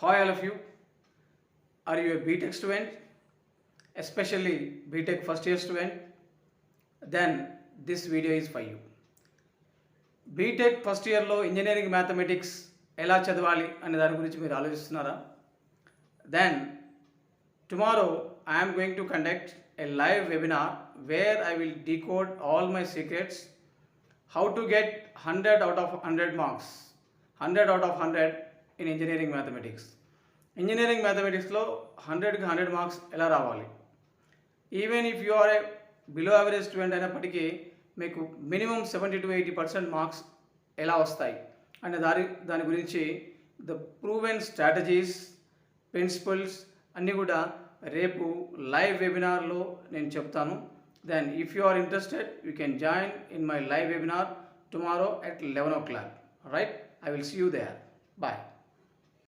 Hi, all of you. Are you a BTech student, especially BTech first year student? Then this video is for you. BTech first ఇయర్లో engineering mathematics ఎలా చదవాలి అనే దాని గురించి మీరు ఆలోచిస్తున్నారా? Then tomorrow I'm going to conduct a live webinar where I will decode all my secrets, how to get 100 out of 100 marks, 100 out of 100 in engineering mathematics. Engineering మ్యాథమెటిక్స్లో 100కి 100 మార్క్స్ ఎలా రావాలి? Even if you are a below average student అయినప్పటికీ మీకు minimum 70 to 80% marks ఎలా వస్తాయి అనే దాని గురించి ద ప్రూవెన్ స్ట్రాటజీస్, ప్రిన్సిపల్స్ అన్నీ కూడా రేపు లైవ్ వెబినార్లో నేను చెప్తాను. Then if you are interested you can join in my live webinar tomorrow at 11 o'clock. Right? I will see you there. Bye.